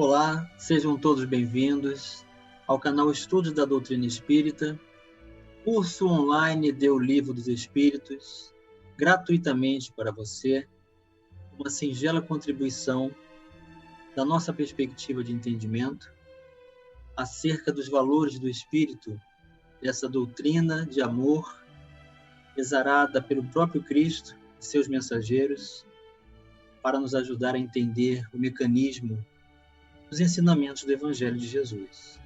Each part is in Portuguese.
Olá, sejam todos bem-vindos ao canal Estudos da Doutrina Espírita, curso online de O Livro dos Espíritos, gratuitamente para você, uma singela contribuição da nossa perspectiva de entendimento acerca dos valores do Espírito, dessa doutrina de amor exarada pelo próprio Cristo e seus mensageiros, para nos ajudar a entender o mecanismo dos ensinamentos do Evangelho de Jesus.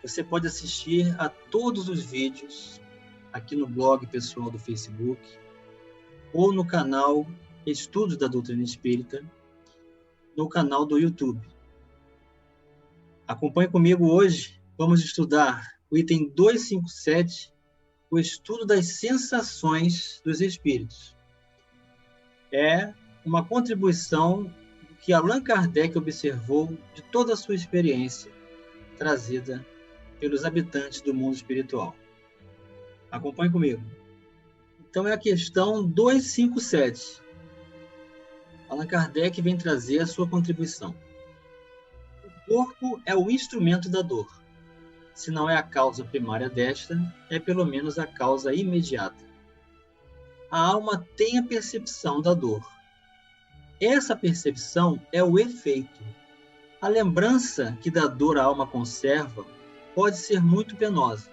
Você pode assistir a todos os vídeos aqui no blog pessoal do Facebook ou no canal Estudos da Doutrina Espírita, no canal do YouTube. Acompanhe comigo hoje, vamos estudar o item 257, o estudo das sensações dos espíritos. É uma contribuição que Allan Kardec observou de toda a sua experiência trazida pelos habitantes do mundo espiritual. Acompanhe comigo. Então é a questão 257. Allan Kardec vem trazer a sua contribuição. O corpo é o instrumento da dor. Se não é a causa primária desta, é pelo menos a causa imediata. A alma tem a percepção da dor. Essa percepção é o efeito. A lembrança que da dor a alma conserva pode ser muito penosa,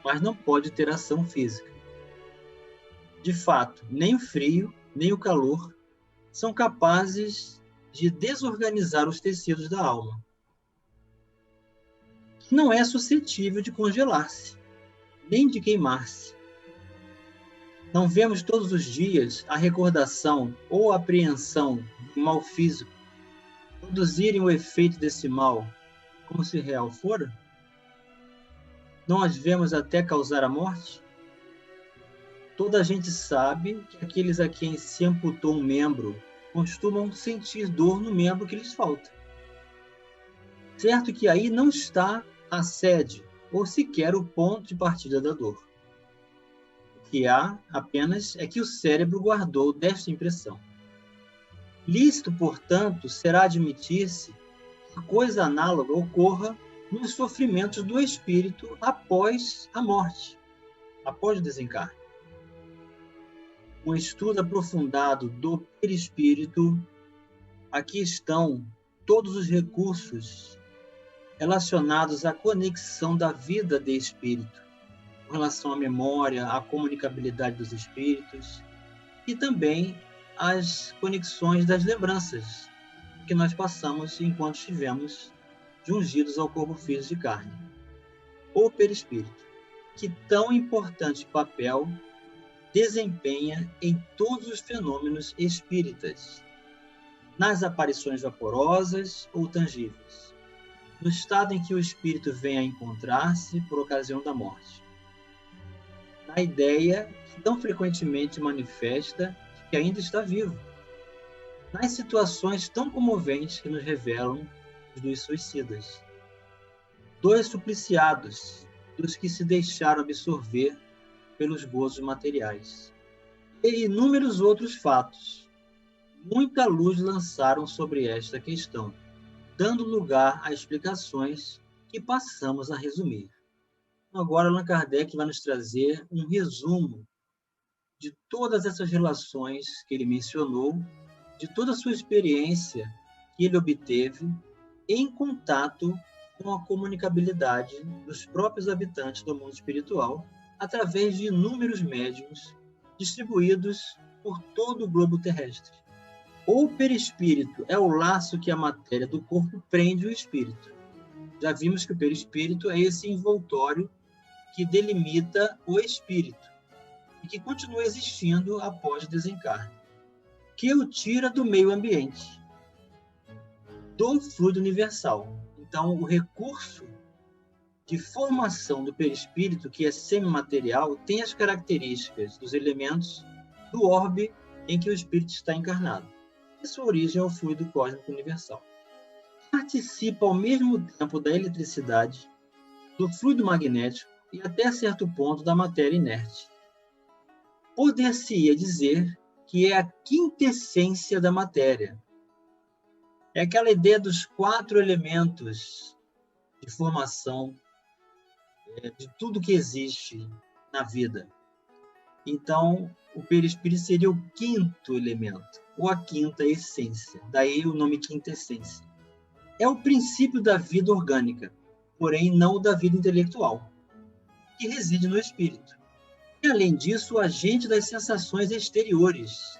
mas não pode ter ação física. De fato, nem o frio, nem o calor são capazes de desorganizar os tecidos da alma, que não é suscetível de congelar-se, nem de queimar-se. Não vemos todos os dias a recordação ou a apreensão do mal físico produzirem o efeito desse mal como se real fora? Não as vemos até causar a morte? Toda a gente sabe que aqueles a quem se amputou um membro costumam sentir dor no membro que lhes falta. Certo que aí não está a sede ou sequer o ponto de partida da dor. O que há apenas é que o cérebro guardou desta impressão. Lícito, portanto, será admitir-se que coisa análoga ocorra nos sofrimentos do espírito após a morte, após o desencarne. Um estudo aprofundado do perispírito, aqui estão todos os recursos relacionados à conexão da vida de espírito, com relação à memória, à comunicabilidade dos espíritos e também as conexões das lembranças que nós passamos enquanto estivemos jungidos ao corpo físico de carne. O perispírito, que tão importante papel desempenha em todos os fenômenos espíritas, nas aparições vaporosas ou tangíveis, no estado em que o espírito vem a encontrar-se por ocasião da morte, na ideia que tão frequentemente manifesta que ainda está vivo, nas situações tão comoventes que nos revelam dos suicidas, dos supliciados, dos que se deixaram absorver pelos gozos materiais, e inúmeros outros fatos. Muita luz lançaram sobre esta questão, dando lugar a explicações que passamos a resumir. Agora, Allan Kardec vai nos trazer um resumo de todas essas relações que ele mencionou, de toda a sua experiência que ele obteve em contato com a comunicabilidade dos próprios habitantes do mundo espiritual, através de inúmeros médiuns distribuídos por todo o globo terrestre. O perispírito é o laço que a matéria do corpo prende o espírito. Já vimos que o perispírito é esse envoltório que delimita o espírito e que continua existindo após o desencarne, que o tira do meio ambiente, do fluido universal. Então, o recurso de formação do perispírito, que é semimaterial, tem as características dos elementos do orbe em que o espírito está encarnado. E sua origem é o fluido cósmico universal. Participa ao mesmo tempo da eletricidade, do fluido magnético e até certo ponto da matéria inerte. Poder-se-ia dizer que é a quintessência da matéria, É aquela ideia dos 4 elementos de formação de tudo que existe na vida. Então, o perispírito seria o 5º elemento, ou a 5ª essência. Daí o nome 5ª essência. É o princípio da vida orgânica, porém não da vida intelectual, que reside no espírito. E, além disso, o agente das sensações exteriores.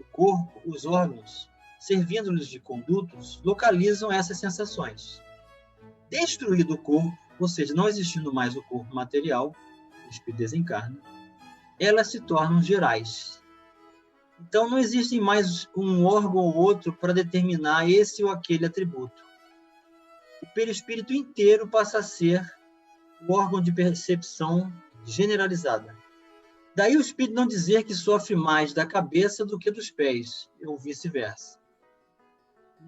O corpo, os órgãos, servindo-lhes de condutos, localizam essas sensações. Destruído o corpo, ou seja, não existindo mais o corpo material, o espírito desencarna, elas se tornam gerais. Então, não existe mais um órgão ou outro para determinar esse ou aquele atributo. O perispírito inteiro passa a ser o órgão de percepção generalizada. Daí o espírito não dizer que sofre mais da cabeça do que dos pés, ou vice-versa.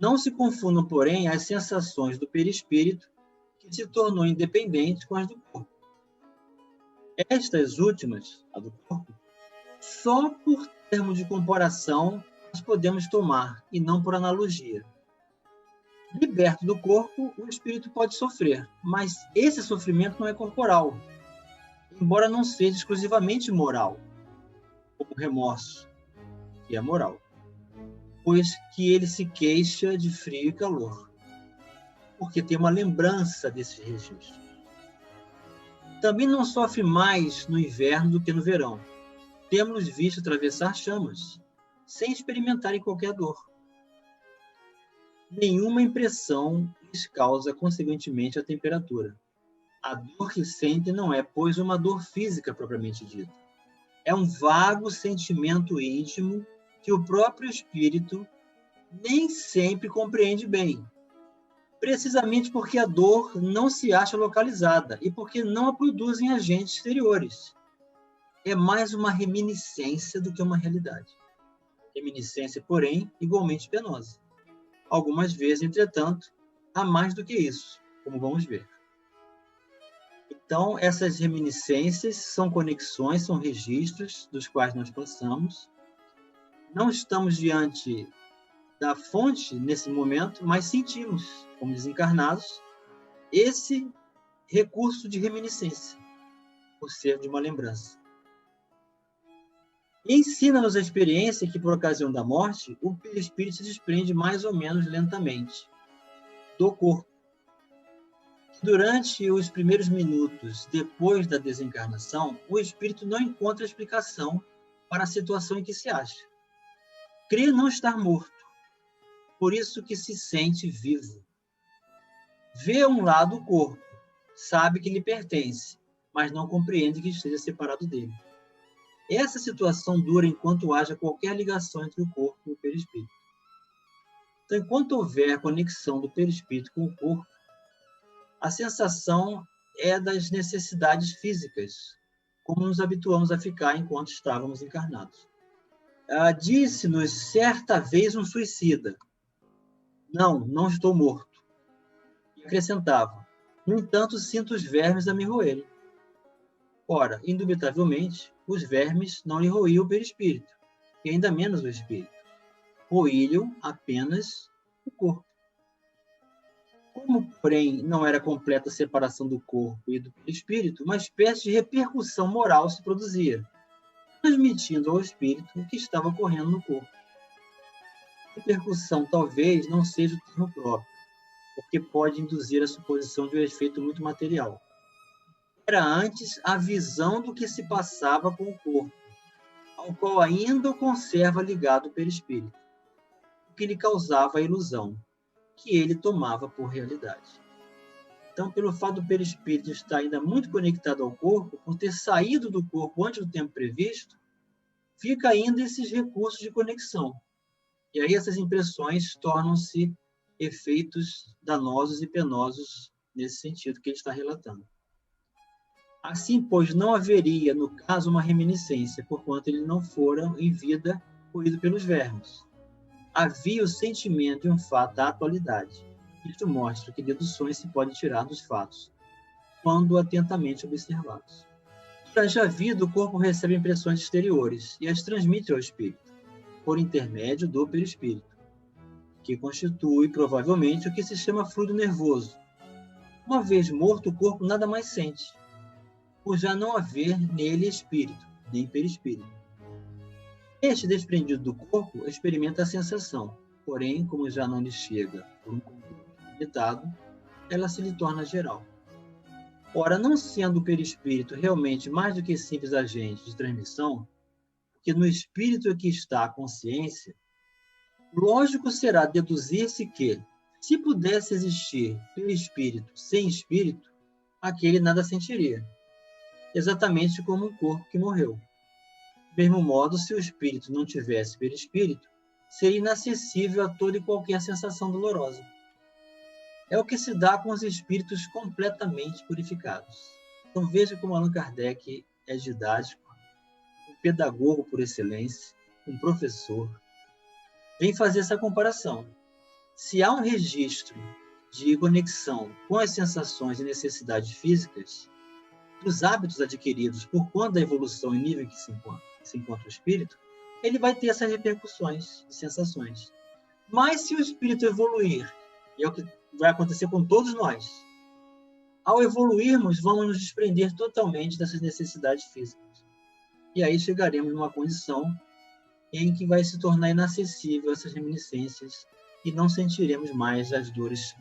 Não se confundam, porém, as sensações do perispírito, que se tornou independente, com as do corpo. Estas últimas, a do corpo, só por termo de comparação nós podemos tomar, e não por analogia. Liberto do corpo, o espírito pode sofrer, mas esse sofrimento não é corporal, embora não seja exclusivamente moral, como o remorso, que é moral, pois que ele se queixa de frio e calor, porque tem uma lembrança desses registros. Também não sofre mais no inverno do que no verão. Temos visto atravessar chamas, sem experimentarem qualquer dor. Nenhuma impressão lhes causa, consequentemente, a temperatura. A dor que sentem não é, pois, uma dor física propriamente dita. É um vago sentimento íntimo que o próprio espírito nem sempre compreende bem, precisamente porque a dor não se acha localizada e porque não a produzem agentes exteriores. É mais uma reminiscência do que uma realidade. Reminiscência, porém, igualmente penosa. Algumas vezes, entretanto, há mais do que isso, como vamos ver. Então, essas reminiscências são conexões, são registros dos quais nós passamos. Não estamos diante da fonte nesse momento, mas sentimos, como desencarnados, esse recurso de reminiscência, por ser de uma lembrança. E ensina-nos a experiência que, por ocasião da morte, o perispírito se desprende mais ou menos lentamente do corpo. Durante os primeiros minutos depois da desencarnação, o espírito não encontra explicação para a situação em que se acha. Crê não estar morto, por isso que se sente vivo. Vê a um lado o corpo, sabe que lhe pertence, mas não compreende que esteja separado dele. Essa situação dura enquanto haja qualquer ligação entre o corpo e o perispírito. Então, enquanto houver conexão do perispírito com o corpo, a sensação é das necessidades físicas, como nos habituamos a ficar enquanto estávamos encarnados. Disse-nos certa vez um suicida: não estou morto. E acrescentava: no entanto, sinto os vermes a me roerem. Ora, indubitavelmente, os vermes não lhe roíam o perispírito, e ainda menos o espírito. Roíam apenas o corpo. Como, porém, não era completa a separação do corpo e do perispírito, uma espécie de repercussão moral se produzia, transmitindo ao espírito o que estava ocorrendo no corpo. Repercussão talvez não seja o termo próprio, porque pode induzir a suposição de um efeito muito material. Era antes a visão do que se passava com o corpo, ao qual ainda o conserva ligado o perispírito, o que lhe causava a ilusão, que ele tomava por realidade. Então, pelo fato do perispírito estar ainda muito conectado ao corpo, por ter saído do corpo antes do tempo previsto, fica ainda esses recursos de conexão. E aí essas impressões tornam-se efeitos danosos e penosos nesse sentido que ele está relatando. Assim, pois, não haveria, no caso, uma reminiscência, porquanto ele não fora, em vida, roído pelos vermes. Havia o sentimento de um fato da atualidade. Isto mostra que deduções se podem tirar dos fatos, quando atentamente observados. Durante a vida, o corpo recebe impressões exteriores e as transmite ao espírito, por intermédio do perispírito, que constitui, provavelmente, o que se chama fluido nervoso. Uma vez morto, o corpo nada mais sente, por já não haver nele espírito, nem perispírito. Este, desprendido do corpo, experimenta a sensação, porém, como já não lhe chega por um conteúdo limitado, ela se lhe torna geral. Ora, não sendo o perispírito realmente mais do que simples agente de transmissão, porque no espírito é que está a consciência, lógico será deduzir-se que, se pudesse existir perispírito sem espírito, aquele nada sentiria, exatamente como um corpo que morreu. Do mesmo modo, se o espírito não tivesse perispírito, seria inacessível a toda e qualquer sensação dolorosa. É o que se dá com os espíritos completamente purificados. Então veja como Allan Kardec é didático, um pedagogo por excelência, um professor. Vem fazer essa comparação. Se há um registro de conexão com as sensações e necessidades físicas, dos hábitos adquiridos por conta da evolução em nível que se encontra o espírito, ele vai ter essas repercussões de sensações. Mas se o espírito evoluir, e é o que vai acontecer com todos nós, ao evoluirmos, vamos nos desprender totalmente dessas necessidades físicas. E aí chegaremos numa condição em que vai se tornar inacessível essas reminiscências e não sentiremos mais as dores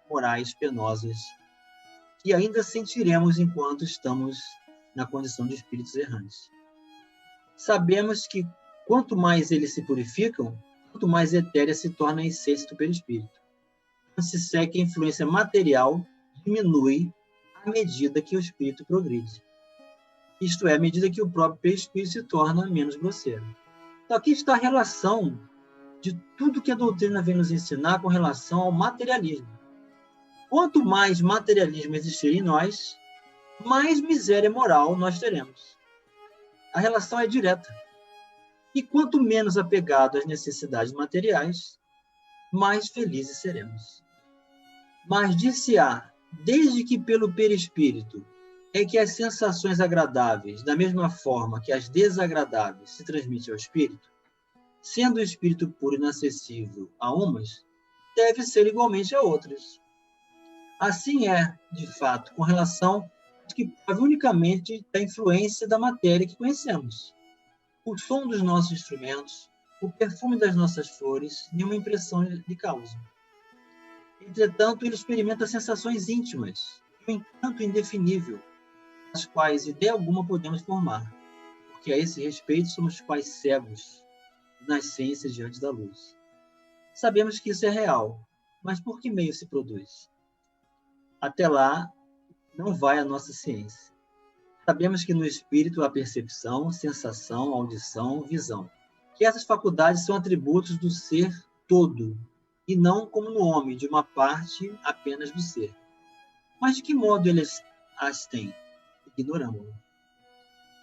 morais penosas que ainda sentiremos enquanto estamos na condição de espíritos errantes. Sabemos que quanto mais eles se purificam, quanto mais etérea se torna a essência do perispírito. Então, se segue que a influência material diminui à medida que o espírito progride. Isto é, à medida que o próprio perispírito se torna menos grosseiro. Então, aqui está a relação de tudo que a doutrina vem nos ensinar com relação ao materialismo. Quanto mais materialismo existir em nós, mais miséria moral nós teremos. A relação é direta. E quanto menos apegado às necessidades materiais, mais felizes seremos. Mas dir-se-á, desde que pelo perispírito é que as sensações agradáveis, da mesma forma que as desagradáveis, se transmitem ao espírito, sendo o espírito puro e inacessível a umas, deve ser igualmente a outras. Assim é, de fato, com relação ao que prove unicamente da influência da matéria que conhecemos. O som dos nossos instrumentos, o perfume das nossas flores, nenhuma impressão lhe causa. Entretanto, ele experimenta sensações íntimas, um encanto indefinível, as quais ideia alguma podemos formar, porque a esse respeito somos quais cegos, nascência diante da luz. Sabemos que isso é real, mas por que meio se produz? Até lá, não vai a nossa ciência. Sabemos que no espírito há percepção, sensação, audição, visão. Que essas faculdades são atributos do ser todo, e não como no homem, de uma parte apenas do ser. Mas de que modo eles as têm? Ignoramos.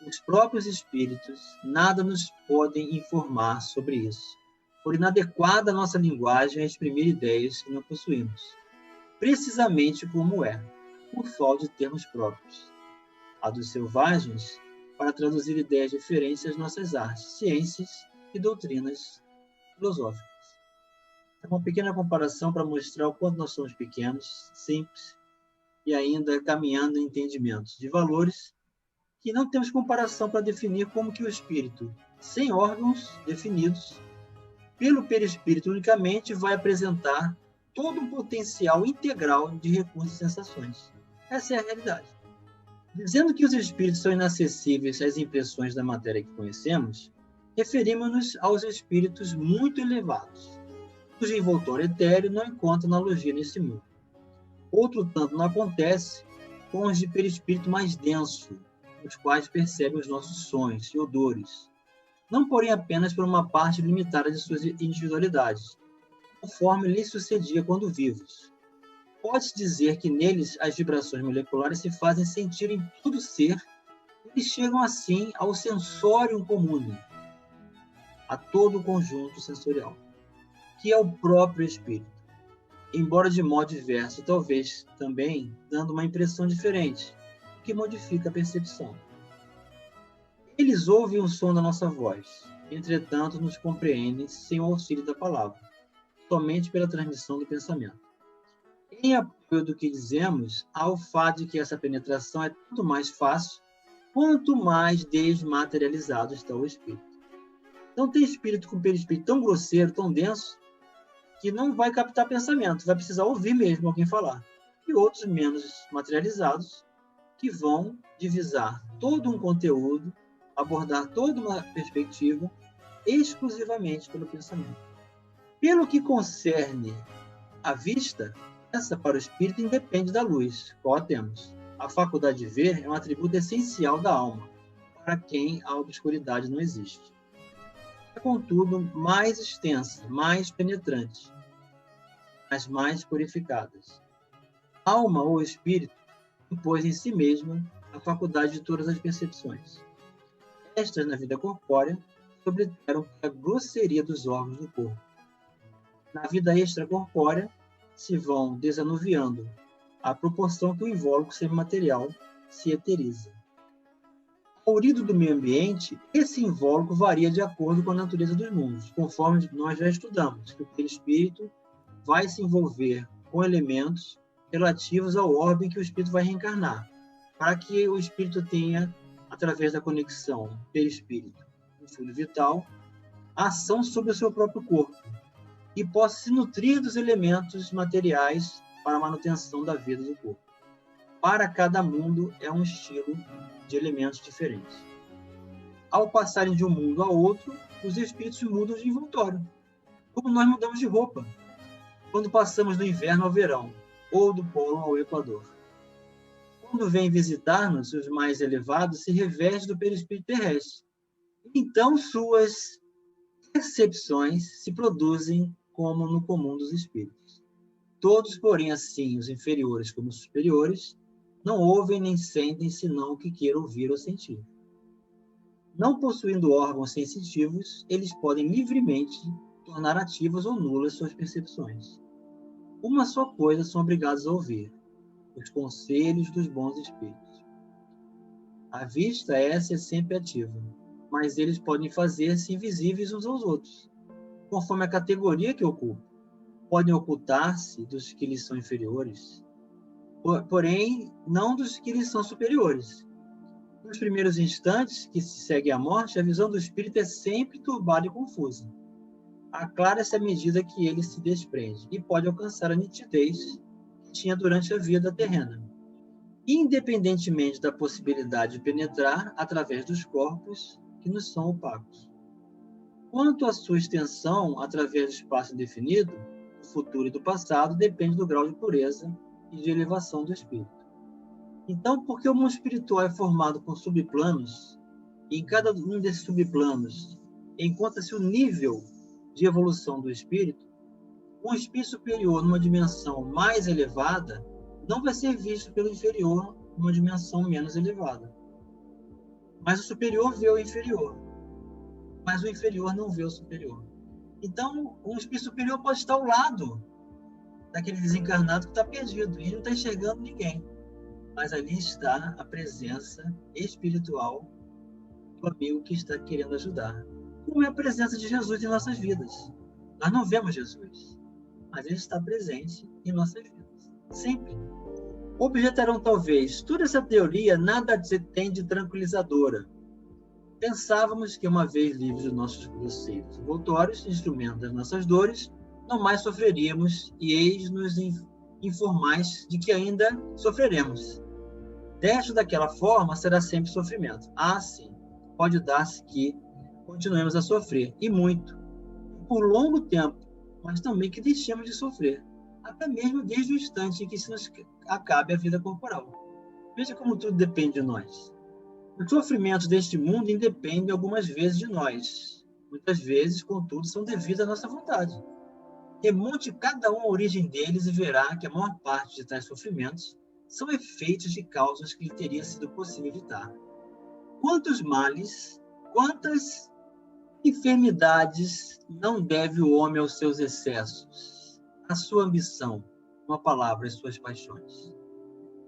Os próprios espíritos nada nos podem informar sobre isso, por inadequada a nossa linguagem a exprimir ideias que não possuímos, precisamente como é, por falta de termos próprios. A dos selvagens, para traduzir ideias diferentes às nossas artes, ciências e doutrinas filosóficas. É uma pequena comparação para mostrar o quanto nós somos pequenos, simples, e ainda caminhando em entendimentos de valores que não temos comparação para definir como que o espírito, sem órgãos definidos, pelo perispírito unicamente, vai apresentar todo um potencial integral de recursos e sensações. Essa é a realidade. Dizendo que os espíritos são inacessíveis às impressões da matéria que conhecemos, referimos-nos aos espíritos muito elevados, cujo envoltório etéreo não encontra analogia nesse mundo. Outro tanto não acontece com os de perispírito mais denso, os quais percebem os nossos sons e odores, não porém apenas por uma parte limitada de suas individualidades, conforme lhes sucedia quando vivos. Pode-se dizer que neles as vibrações moleculares se fazem sentir em todo ser, e chegam assim ao sensorium comune, a todo o conjunto sensorial, que é o próprio espírito, embora de modo diverso, talvez também dando uma impressão diferente, que modifica a percepção. Eles ouvem o som da nossa voz, entretanto nos compreendem sem o auxílio da palavra. somente pela transmissão do pensamento. Em apoio do que dizemos, há o fato de que essa penetração é tudo mais fácil quanto mais desmaterializado está o espírito. Então, tem espírito com perispírito tão grosseiro, tão denso, que não vai captar pensamento, vai precisar ouvir mesmo alguém falar. E outros menos materializados, que vão divisar todo um conteúdo, abordar toda uma perspectiva, exclusivamente pelo pensamento. Pelo que concerne a vista, essa para o espírito independe da luz, qual temos. A faculdade de ver é um atributo essencial da alma, para quem a obscuridade não existe. É, contudo, mais extensa, mais penetrante, mas mais purificadas. A alma ou espírito impôs em si mesma a faculdade de todas as percepções. Estas, na vida corpórea, sobrevieram a grosseria dos órgãos do corpo. Na vida extracorpórea, se vão desanuviando à proporção que o invólucro semimaterial se eteriza. Ao urido do meio ambiente, esse invólucro varia de acordo com a natureza dos mundos, conforme nós já estudamos, que o perispírito vai se envolver com elementos relativos ao orbe em que o espírito vai reencarnar, para que o espírito tenha, através da conexão perispírito com o fluido vital, a ação sobre o seu próprio corpo e possa se nutrir dos elementos materiais para a manutenção da vida do corpo. Para cada mundo é um estilo de elementos diferentes. Ao passarem de um mundo a outro, os espíritos mudam de envoltório, como nós mudamos de roupa, quando passamos do inverno ao verão, ou do polo ao equador. Quando vêm visitar-nos, os mais elevados se revestem do perispírito terrestre. Então, suas percepções se produzem como no comum dos espíritos. Todos, porém, assim, os inferiores como os superiores, não ouvem nem sentem senão o que queiram ouvir ou sentir. Não possuindo órgãos sensitivos, eles podem livremente tornar ativas ou nulas suas percepções. Uma só coisa são obrigados a ouvir: os conselhos dos bons espíritos. A vista, essa é sempre ativa, mas eles podem fazer-se invisíveis uns aos outros, conforme a categoria que ocupam. Podem ocultar-se dos que lhes são inferiores, porém, não dos que lhes são superiores. Nos primeiros instantes que se segue à morte, a visão do espírito é sempre turbada e confusa. Aclara-se à medida que ele se desprende e pode alcançar a nitidez que tinha durante a vida terrena, independentemente da possibilidade de penetrar através dos corpos que nos são opacos. Quanto à sua extensão através do espaço indefinido, do futuro e do passado, depende do grau de pureza e de elevação do espírito. Então, porque o mundo espiritual é formado por subplanos, e em cada um desses subplanos encontra-se o nível de evolução do espírito, um espírito superior numa dimensão mais elevada não vai ser visto pelo inferior numa dimensão menos elevada. Mas o superior vê o inferior, mas o inferior não vê o superior. Então, um espírito superior pode estar ao lado daquele desencarnado que está perdido e não está enxergando ninguém. Mas ali está a presença espiritual do amigo que está querendo ajudar. Como é a presença de Jesus em nossas vidas. Nós não vemos Jesus, mas ele está presente em nossas vidas, sempre. Objetarão talvez, toda essa teoria nada tem de tranquilizadora. Pensávamos que uma vez livres dos nossos grosseiros envoltórios, instrumento das nossas dores, não mais sofreríamos, e eis-nos informais de que ainda sofreremos. Desta daquela forma será sempre sofrimento. Ah, sim, pode dar-se que continuemos a sofrer, e muito, por longo tempo, mas também que deixemos de sofrer, até mesmo desde o instante em que se nos acabe a vida corporal. Veja como tudo depende de nós. Os sofrimentos deste mundo independem algumas vezes de nós. Muitas vezes, contudo, são devidos à nossa vontade. Remonte cada um a origem deles e verá que a maior parte de tais sofrimentos são efeitos de causas que lhe teria sido possível evitar. Quantos males, quantas enfermidades não deve o homem aos seus excessos, à sua ambição, uma palavra, às suas paixões.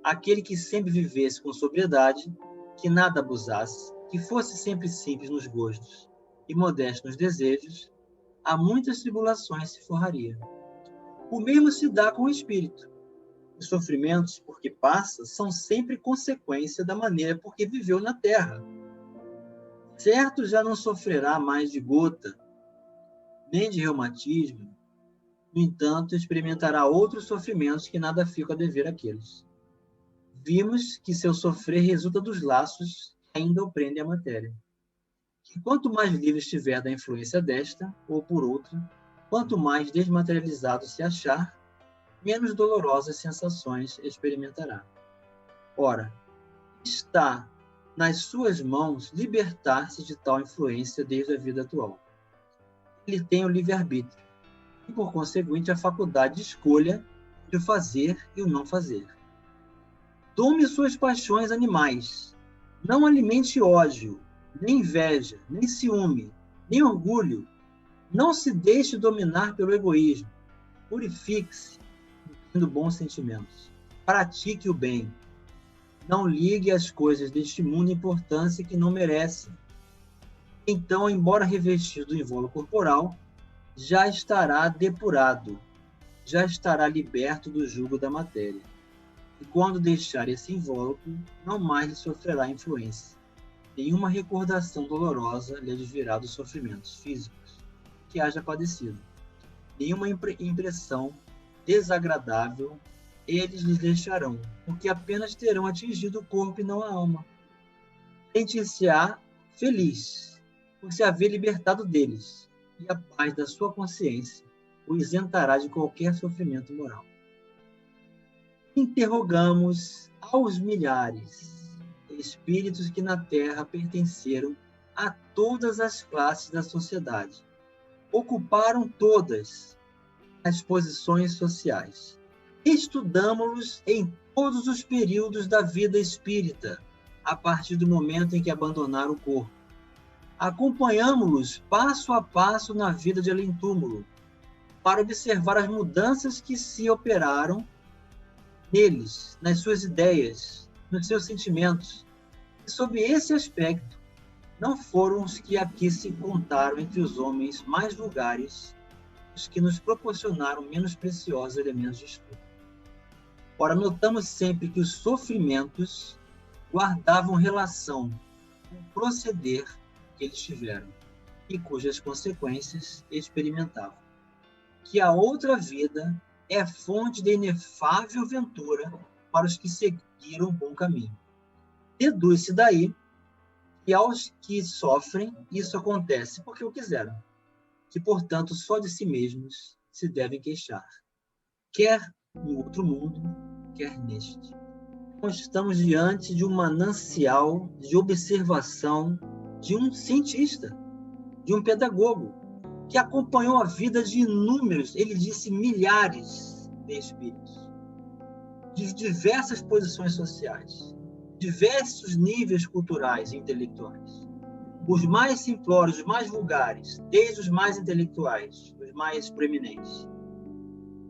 Aquele que sempre vivesse com sobriedade, que nada abusasse, que fosse sempre simples nos gostos e modesto nos desejos, a muitas tribulações se forraria. O mesmo se dá com o espírito. Os sofrimentos por que passa são sempre consequência da maneira por que viveu na terra. Certo, já não sofrerá mais de gota, nem de reumatismo. No entanto, experimentará outros sofrimentos que nada ficam a dever àqueles. Vimos que seu sofrer resulta dos laços que ainda o prendem à matéria. Que quanto mais livre estiver da influência desta ou por outra, quanto mais desmaterializado se achar, menos dolorosas sensações experimentará. Ora, está nas suas mãos libertar-se de tal influência desde a vida atual. Ele tem o livre-arbítrio e, por conseguinte, a faculdade de escolha de o fazer e o não fazer. Tome suas paixões animais. Não alimente ódio, nem inveja, nem ciúme, nem orgulho. Não se deixe dominar pelo egoísmo. Purifique-se, tendo bons sentimentos. Pratique o bem. Não ligue às coisas deste mundo importância que não merecem. Então, embora revestido do invólucro corporal, já estará depurado, já estará liberto do jugo da matéria. E quando deixar esse invólucro, não mais lhe sofrerá influência. Nenhuma recordação dolorosa lhe advirá dos sofrimentos físicos que haja padecido. Nenhuma impressão desagradável eles lhes deixarão, porque apenas terão atingido o corpo e não a alma. Sentir-se-á feliz por se haver libertado deles, e a paz da sua consciência o isentará de qualquer sofrimento moral. Interrogamos aos milhares espíritos que na Terra pertenceram a todas as classes da sociedade, ocuparam todas as posições sociais. Estudamos-los em todos os períodos da vida espírita, a partir do momento em que abandonaram o corpo. Acompanhamos-los passo a passo na vida de além-túmulo, para observar as mudanças que se operaram neles, nas suas ideias, nos seus sentimentos. E sob esse aspecto, não foram os que aqui se contaram entre os homens mais vulgares, os que nos proporcionaram menos preciosos elementos de estudo. Ora, notamos sempre que os sofrimentos guardavam relação com o proceder que eles tiveram e cujas consequências experimentavam. Que a outra vida é fonte de inefável ventura para os que seguiram o bom caminho. Deduz-se daí que aos que sofrem isso acontece porque o quiseram, que, portanto, só de si mesmos se devem queixar, quer no outro mundo, quer neste. Então, estamos diante de um manancial de observação de um cientista, de um pedagogo, que acompanhou a vida de inúmeros, ele disse milhares de espíritos, de diversas posições sociais, diversos níveis culturais e intelectuais. Os mais simplórios, os mais vulgares, desde os mais intelectuais, os mais preeminentes,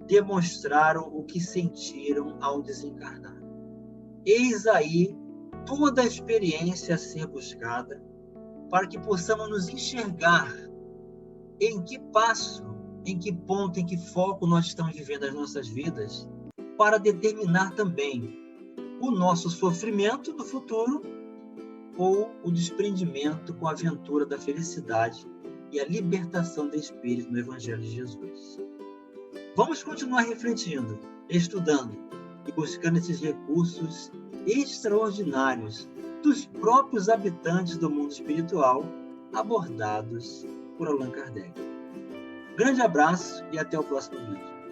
demonstraram o que sentiram ao desencarnar. Eis aí toda a experiência a ser buscada para que possamos nos enxergar em que passo, em que ponto, em que foco nós estamos vivendo as nossas vidas, para determinar também o nosso sofrimento do futuro ou o desprendimento com a aventura da felicidade e a libertação do espírito no Evangelho de Jesus. Vamos continuar refletindo, estudando e buscando esses recursos extraordinários dos próprios habitantes do mundo espiritual abordados por Allan Kardec. Grande abraço e até o próximo vídeo.